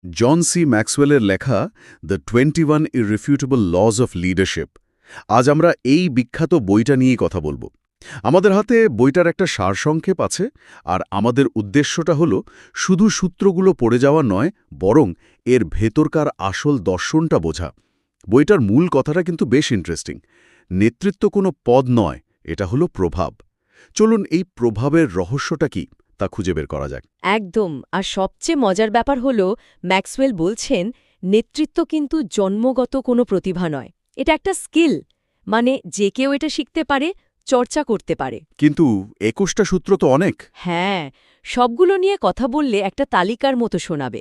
জন C ম্যাক্সওয়েলের লেখা the 21 ইররিফিউটেবল lodge of leadership. আজ আমরা এই বিখ্যাত বইটা নিয়েই কথা বলবো। আমাদের হাতে বইটার একটা সারসংক্ষেপ আছে, আর আমাদের উদ্দেশ্যটা হলো শুধু সূত্রগুলো পড়ে যাওয়া নয়, বরং এর ভেতরকার আসল দর্শনটা বোঝা। বইটার মূল কথাটা কিন্তু বেশ ইন্টারেস্টিং। নেতৃত্ব কোনো পদ নয়, এটা হলো প্রভাব। চলুন এই প্রভাবের রহস্যটা কি তা খুঁজে বের করা যাক। একদম। আর সবচেয়ে মজার ব্যাপার হলো ম্যাক্সওয়েল বলছেন নেতৃত্ব কিন্তু জন্মগত কোনো প্রতিভা নয়, এটা একটা স্কিল। মানে যে কেউ এটা শিখতে পারে, চর্চা করতে পারে। কিন্তু ২১টা সূত্র তো অনেক। হ্যাঁ, সবগুলো নিয়ে কথা বললে একটা তালিকার মতো শোনাবে।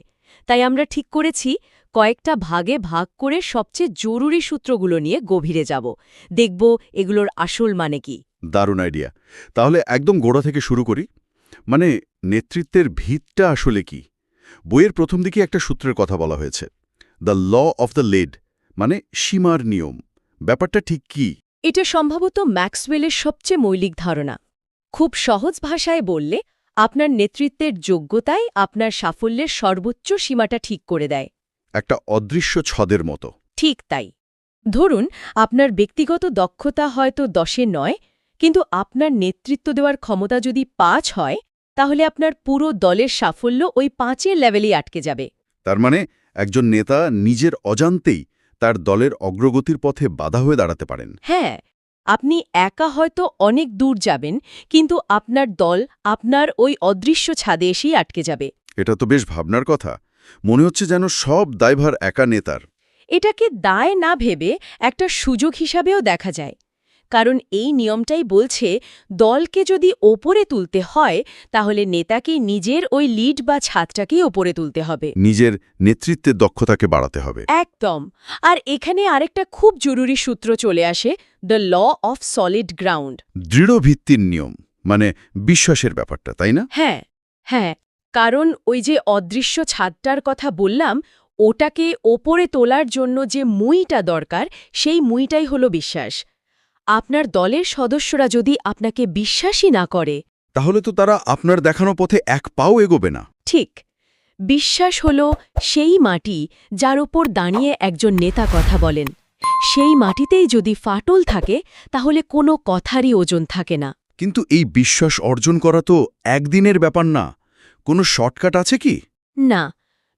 তাই আমরা ঠিক করেছি কয়েকটা ভাগে ভাগ করে সবচেয়ে জরুরি সূত্রগুলো নিয়ে গভীরে যাব, দেখব এগুলোর আসল মানে কি। দারুণ আইডিয়া। তাহলে একদম গোড়া থেকে শুরু করি। মানে নেতৃত্বের ভিতটা আসলে কি? বইয়ের প্রথম দিকে একটা সূত্রের কথা বলা হয়েছে, the law of the lid, মানে সীমার নিয়ম। ব্যাপারটা ঠিক কি? এটা সম্ভবত ম্যাক্সওয়েলের সবচেয়ে মৌলিক ধারণা। খুব সহজ ভাষায় বললে আপনার নেতৃত্বের যোগ্যতাই আপনার সাফল্যের সর্বোচ্চ সীমাটা ঠিক করে দেয়। একটা অদৃশ্য ছদের মতো। ঠিক তাই। ধরুন আপনার ব্যক্তিগত দক্ষতা হয়তো 10-এ নয়, কিন্তু আপনার নেতৃত্ব দেওয়ার ক্ষমতা যদি 5 হয়, তাহলে আপনার পুরো দলের সাফল্য ওই 5-এর লেভেলেই আটকে যাবে। তার মানে একজন নেতা নিজের অজান্তেই তার দলের অগ্রগতির পথে বাধা হয়ে দাঁড়াতে পারেন। হ্যাঁ, আপনি একা হয়তো অনেক দূর যাবেন, কিন্তু আপনার দল আপনার ওই অদৃশ্য ছাদে এসেই আটকে যাবে। এটা তো বেশ ভাবনার কথা। মনে হচ্ছে যেন সব দায়ভার একা নেতার। এটাকে দায় না ভেবে একটা সুযোগ হিসাবেও দেখা যায়। কারণ এই নিয়মটাই বলছে দলকে যদি ওপরে তুলতে হয়, তাহলে নেতাকে নিজের ওই লিড বা ছাদটাকেই ওপরে তুলতে হবে। নিজের নেতৃত্বের দক্ষতাকে বাড়াতে হবে। একদম। আর এখানে আরেকটা খুব জরুরি সূত্র চলে আসে, the law of solid ground. দৃঢ় ভিত্তির নিয়ম, মানে বিশ্বাসের ব্যাপারটা, তাই না? হ্যাঁ, হ্যাঁ। কারণ ওই যে অদৃশ্য ছাদটার কথা বললাম, ওটাকে ওপরে তোলার জন্য যে মুইটা দরকার, সেই মুইটাই হলো বিশ্বাস। আপনার দলের সদস্যরা যদি আপনাকে বিশ্বাসই না করে, তাহলে তো তারা আপনার দেখানো পথে এক পাও এগোবে না। ঠিক। বিশ্বাস হলো সেই মাটি যার ওপর দাঁড়িয়ে একজন নেতা কথা বলেন। সেই মাটিতেই যদি ফাটল থাকে, তাহলে কোনো কথারই ওজন থাকে না। কিন্তু এই বিশ্বাস অর্জন করা তো একদিনের ব্যাপার না। কোনো শর্টকাট আছে কি? না,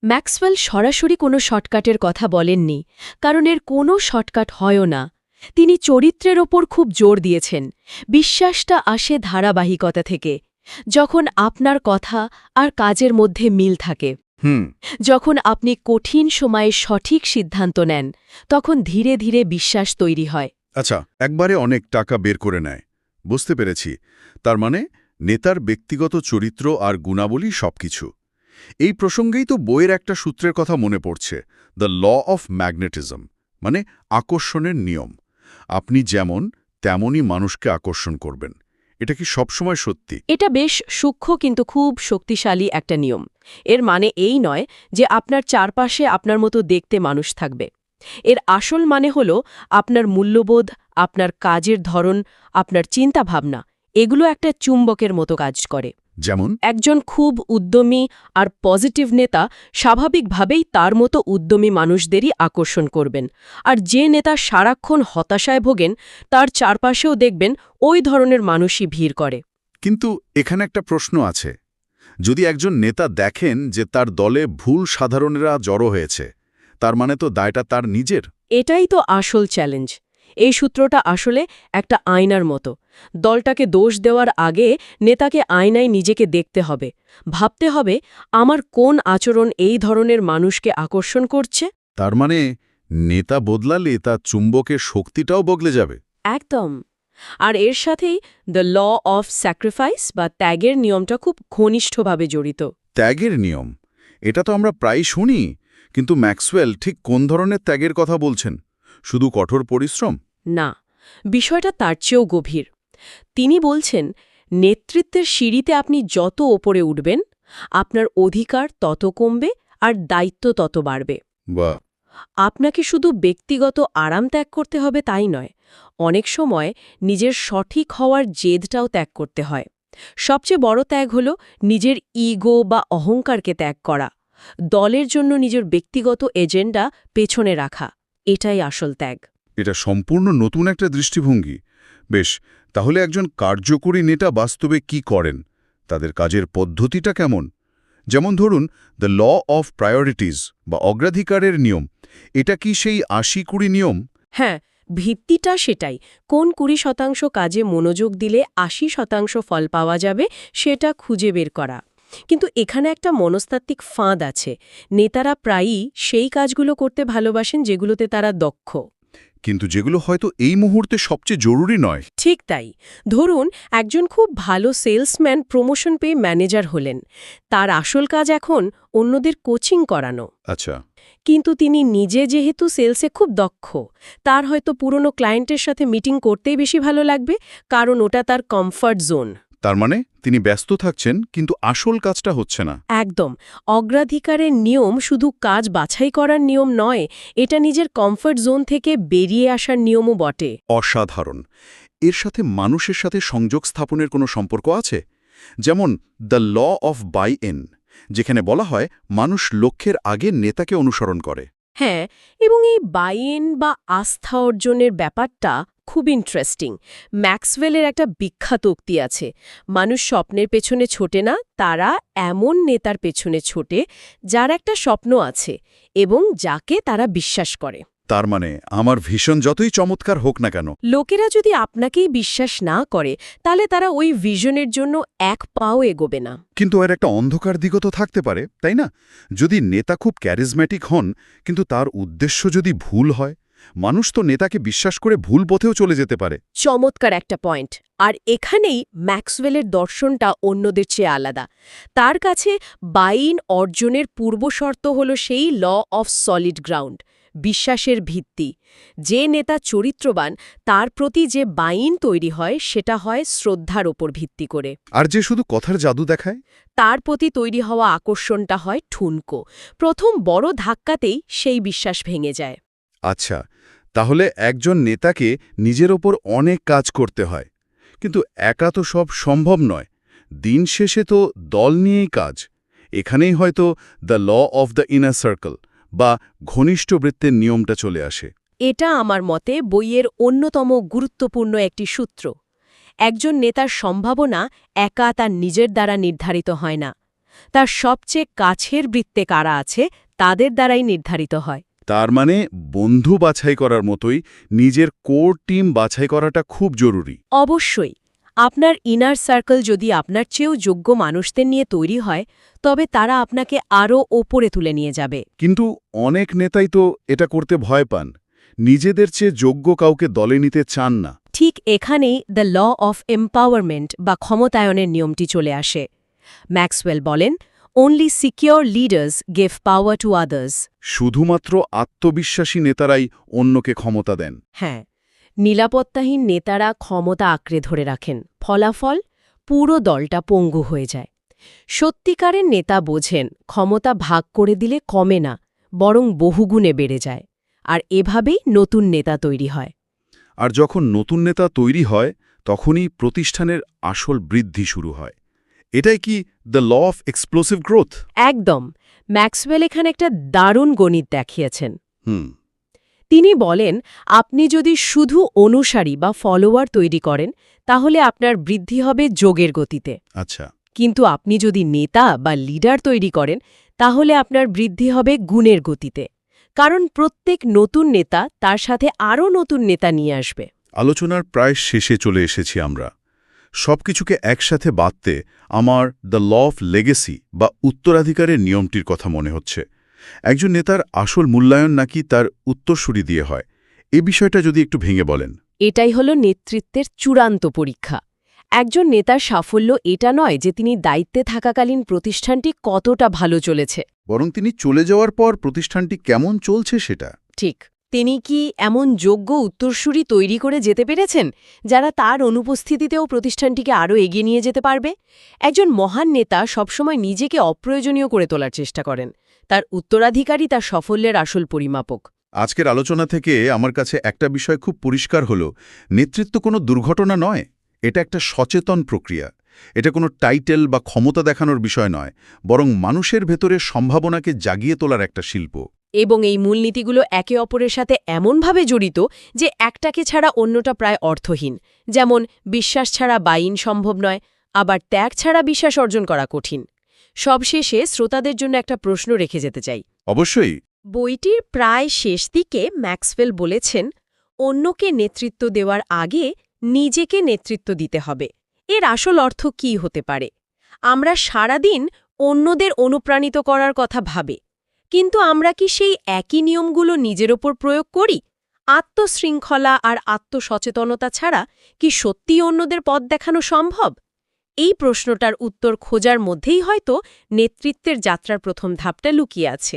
ম্যাক্সওয়েল সরাসরি কোনো শর্টকাটের কথা বলেননি, কারণ এর কোনো শর্টকাট হয়ও না। তিনি চরিত্রের ওপর খুব জোর দিয়েছেন। বিশ্বাসটা আসে ধারাবাহিকতা থেকে, যখন আপনার কথা আর কাজের মধ্যে মিল থাকে। যখন আপনি কঠিন সময়ে সঠিক সিদ্ধান্ত নেন, তখন ধীরে ধীরে বিশ্বাস তৈরি হয়। আচ্ছা, একবারে অনেক টাকা বের করে নেয়, বুঝতে পেরেছি। তার মানে নেতার ব্যক্তিগত চরিত্র আর গুণাবলী সবকিছু। এই প্রসঙ্গেই তো বইয়ের একটা সূত্রের কথা মনে পড়ছে, দ্য ল অফ ম্যাগনেটিজম, মানে আকর্ষণের নিয়ম। আপনি যেমন তেমনই মানুষকে আকর্ষণ করবেন। এটা কি সবসময় সত্যি? এটা বেশ সূক্ষ্ম কিন্তু খুব শক্তিশালী একটা নিয়ম। এর মানে এই নয় যে আপনার চারপাশে আপনার মতো দেখতে মানুষ থাকবে। এর আসল মানে হল আপনার মূল্যবোধ, আপনার কাজের ধরন, আপনার চিন্তাভাবনা, এগুলো একটা চুম্বকের মতো কাজ করে। যেমন? একজন খুব উদ্যমী আর পজিটিভ নেতা স্বাভাবিকভাবেই তার মতো উদ্যমী মানুষদেরই আকর্ষণ করবেন। আর যে নেতা সারাক্ষণ হতাশায় ভোগেন, তার চারপাশেও দেখবেন ওই ধরনের মানুষই ভিড় করে। কিন্তু এখানে একটা প্রশ্ন আছে। যদি একজন নেতা দেখেন যে তার দলে ভুল সাধারণেরা জড়ো হয়েছে, তার মানে তো দায়টা তার নিজের। এটাই তো আসল চ্যালেঞ্জ। এই সূত্রটা আসলে একটা আয়নার মতো। দলটাকে দোষ দেওয়ার আগে নেতাকে আয়নায় নিজেকে দেখতে হবে, ভাবতে হবে আমার কোন আচরণ এই ধরনের মানুষকে আকর্ষণ করছে। তার মানে নেতা বদলালে তার চুম্বকের শক্তিটাও বদলে যাবে। একদম। আর এর সাথেই দ্য ল অফ স্যাক্রিফাইস বা ত্যাগের নিয়মটা খুব ঘনিষ্ঠভাবে জড়িত। ত্যাগের নিয়ম, এটা তো আমরা প্রায় শুনি, কিন্তু ম্যাক্সওয়েল ঠিক কোন ধরনের ত্যাগের কথা বলছেন? শুধু কঠোর পরিশ্রম? না, বিষয়টা তার চেয়েও গভীর। তিনি বলছেন নেতৃত্বের সিঁড়িতে আপনি যত ওপরে উঠবেন, আপনার অধিকার তত কমবে আর দায়িত্ব তত বাড়বে। বাহ! আপনাকে শুধু ব্যক্তিগত আরাম ত্যাগ করতে হবে তাই নয়, অনেক সময় নিজের সঠিক হওয়ার জেদটাও ত্যাগ করতে হয়। সবচেয়ে বড় ত্যাগ হল নিজের ইগো বা অহংকারকে ত্যাগ করা। দলের জন্য নিজের ব্যক্তিগত এজেন্ডা পেছনে রাখা এটাই আসল ত্যাগ। এটা সম্পূর্ণ নতুন একটা দৃষ্টিভঙ্গি। বেশ, তাহলে একজন কার্যকরী নেতা বাস্তবে কি করেন? তাদের কাজের পদ্ধতিটা কেমন? যেমন ধরুন, দ্য ল অফ প্রায়োরিটিজ বা অগ্রাধিকারের নিয়ম, এটা কি সেই ৮০-২০ নিয়ম? হ্যাঁ, ভিত্তিটা সেটাই। কোন ২০% কাজে মনোযোগ দিলে ৮০% ফল পাওয়া যাবে সেটা খুঁজে বের করা। কিন্তু এখানে একটা মনস্তাত্ত্বিক ফাঁদ আছে। নেতারা প্রায়ই সেই কাজগুলো করতে ভালোবাসেন যেগুলোতে তারা দক্ষ। কিন্তু যেগুলো হয়তো এই মুহূর্তে সবচেয়ে জরুরি নয়। ঠিক তাই। ধরুন, একজন খুব ভালো সেলসম্যান প্রমোশন পেয়ে ম্যানেজার হলেন। তার আসল কাজ এখন অন্যদের কোচিং করানো। আচ্ছা। কিন্তু তিনি নিজে যেহেতু সেলসে খুব দক্ষ, তার হয়তো পুরনো ক্লায়েন্টের সাথে মিটিং করতেই বেশি ভালো লাগবে, কারণ ওটা তার কমফর্ট জোন। তার মানে তিনি ব্যস্ত থাকছেন, কিন্তু আসল কাজটা হচ্ছে না। একদম। অগ্রাধিকারের নিয়ম শুধু কাজ বাছাই করার নিয়ম নয়, এটা নিজের কমফর্ট জোন থেকে বেরিয়ে আসার নিয়মও বটে। অসাধারণ। এর সাথে মানুষের সাথে সংযোগ স্থাপনের কোনো সম্পর্ক আছে? যেমন the law of buy in, যেখানে বলা হয় মানুষ লক্ষ্যের আগে নেতাকে অনুসরণ করে। হ্যাঁ, এবং এই বাই-ইন বা আস্থা অর্জনের ব্যাপারটা খুব ইন্টারেস্টিং। ম্যাক্সওয়েলের একটা বিখ্যাত উক্তি আছে, মানুষ স্বপ্নের পেছনে ছোটে না, তারা এমন নেতার পেছনে ছোটে যার একটা স্বপ্ন আছে এবং যাকে তারা বিশ্বাস করে। তার মানে আমার ভিশন যতই চমৎকার হোক না কেন, লোকেরা যদি আপনাকেই বিশ্বাস না করে, তাহলে তারা ওই ভিশনের জন্য এক পাও এগোবে না। কিন্তু এর একটা অন্ধকার দিকও তো থাকতে পারে, তাই না? যদি নেতা খুব ক্যারিজম্যাটিক হন, কিন্তু তার উদ্দেশ্য যদি ভুল হয়, মানুষ তো নেতাকে বিশ্বাস করে ভুল পথেও চলে যেতে পারে। চমৎকার একটা পয়েন্ট। আর এখানেই ম্যাক্সওয়েলের দর্শনটা অন্যদের চেয়ে আলাদা। তার কাছে বাই-ইন অর্জনের পূর্বশর্ত হল সেই ল অফ সলিড গ্রাউন্ড, বিশ্বাসের ভিত্তি। যে নেতা চরিত্রবান, তার প্রতি যে বাই-ইন তৈরি হয় সেটা হয় শ্রদ্ধার ওপর ভিত্তি করে। আর যে শুধু কথার জাদু দেখায়, তার প্রতি তৈরি হওয়া আকর্ষণটা হয় ঠুনকো। প্রথম বড় ধাক্কাতেই সেই বিশ্বাস ভেঙে যায়। আচ্ছা, তাহলে একজন নেতাকে নিজের ওপর অনেক কাজ করতে হয়, কিন্তু একা তো সব সম্ভব নয়। দিন শেষে তো দল নিয়েই কাজ। এখানেই হয়তো the law of the inner circle বা ঘনিষ্ঠ বৃত্তের নিয়মটা চলে আসে। এটা আমার মতে বইয়ের অন্যতম গুরুত্বপূর্ণ একটি সূত্র। একজন নেতার সম্ভাবনা একা তার নিজের দ্বারা নির্ধারিত হয় না, তার সবচেয়ে কাছের বৃত্তে কারা আছে তাদের দ্বারাই নির্ধারিত হয়। তার মানে বন্ধু বাছাই করার মতোই নিজের কোর টিম বাছাই করাটা খুব জরুরি। অবশ্যই। আপনার ইনার সার্কেল যদি আপনার চেয়েও যোগ্য মানুষদের নিয়ে তৈরি হয়, তবে তারা আপনাকে আরও ওপরে তুলে নিয়ে যাবে। কিন্তু অনেক নেতাই তো এটা করতে ভয় পান, নিজেদের চেয়ে যোগ্য কাউকে দলে নিতে চান না। ঠিক এখানেই দ্য ল অফ এম্পাওয়ারমেন্ট বা ক্ষমতায়নের নিয়মটি চলে আসে। ম্যাক্সওয়েল বলেন, "Only secure leaders give power to others." শুধুমাত্র আত্মবিশ্বাসী নেতারাই অন্যকে ক্ষমতা দেন। হ্যাঁ, নিরাপত্তাহীন নেতারা ক্ষমতা আঁকড়ে ধরে রাখেন, ফলাফল পুরো দলটা পঙ্গু হয়ে যায়। সত্যিকারের নেতা বোঝেন ক্ষমতা ভাগ করে দিলে কমে না, বরং বহুগুণে বেড়ে যায়। আর এভাবেই নতুন নেতা তৈরি হয়। আর যখন নতুন নেতা তৈরি হয়, তখনই প্রতিষ্ঠানের আসল বৃদ্ধি শুরু হয়। এটাই কি the law of explosive growth? একদম। ম্যাক্সওয়েল এখানে একটা দারুণ গণিত দেখিয়েছেন। হুম। তিনি বলেন, আপনি যদি শুধু অনুসারী বা ফলোয়ার তৈরি করেন, তাহলে আপনার বৃদ্ধি হবে যোগের গতিতে। আচ্ছা। কিন্তু আপনি যদি নেতা বা লিডার তৈরি করেন, তাহলে আপনার বৃদ্ধি হবে গুণের গতিতে। কারণ প্রত্যেক নতুন নেতা তার সাথে আরও নতুন নেতা নিয়ে আসবে। আলোচনার প্রায় শেষে চলে এসেছি আমরা। সবকিছুকে একসাথে বাঁধতে আমার দ্য ল অফ লেগেসি বা উত্তরাধিকারের নিয়মটির কথা মনে হচ্ছে। একজন নেতার আসল মূল্যায়ন নাকি তার উত্তরসূরি দিয়ে হয়, এ বিষয়টা যদি একটু ভেঙে বলেন। এটাই হল নেতৃত্বের চূড়ান্ত পরীক্ষা। একজন নেতার সাফল্য এটা নয় যে তিনি দায়িত্বে থাকাকালীন প্রতিষ্ঠানটি কতটা ভালো চলেছে, বরং তিনি চলে যাওয়ার পর প্রতিষ্ঠানটি কেমন চলছে সেটা। ঠিক। তিনি কি এমন যোগ্য উত্তরসূরি তৈরি করে যেতে পেরেছেন, যারা তার অনুপস্থিতিতেও প্রতিষ্ঠানটিকে আরও এগিয়ে নিয়ে যেতে পারবে? একজন মহান নেতা সবসময় নিজেকে অপ্রয়োজনীয় করে তোলার চেষ্টা করেন। তার উত্তরাধিকারী তার সাফল্যের আসল পরিমাপক। আজকের আলোচনা থেকে আমার কাছে একটা বিষয় খুব পরিষ্কার হলো, নেতৃত্ব কোনো দুর্ঘটনা নয়, এটা একটা সচেতন প্রক্রিয়া। এটা কোনো টাইটেল বা ক্ষমতা দেখানোর বিষয় নয়, বরং মানুষের ভেতরে সম্ভাবনাকে জাগিয়ে তোলার একটা শিল্প। এবং এই মূলনীতিগুলো একে অপরের সাথে এমনভাবে জড়িত যে একটাকে ছাড়া অন্যটা প্রায় অর্থহীন। যেমন বিশ্বাস ছাড়া বাইন সম্ভব নয়, আবার ত্যাগ ছাড়া বিশ্বাস অর্জন করা কঠিন। সবশেষে শ্রোতাদের জন্য একটা প্রশ্ন রেখে যেতে চাই। অবশ্যই। বইটির প্রায় শেষ দিকে ম্যাক্সওয়েল বলেছেন, অন্যকে নেতৃত্ব দেওয়ার আগে নিজেকে নেতৃত্ব দিতে হবে। এর আসল অর্থ কী হতে পারে? আমরা সারাদিন অন্যদের অনুপ্রাণিত করার কথা ভাবে, কিন্তু আমরা কি সেই একই নিয়মগুলো নিজের ওপর প্রয়োগ করি? আত্মশৃঙ্খলা আর আত্মসচেতনতা ছাড়া কি সত্যিই অন্যদের পথ দেখানো সম্ভব? এই প্রশ্নটার উত্তর খোঁজার মধ্যেই হয়তো নেতৃত্বের যাত্রার প্রথম ধাপটা লুকিয়ে আছে।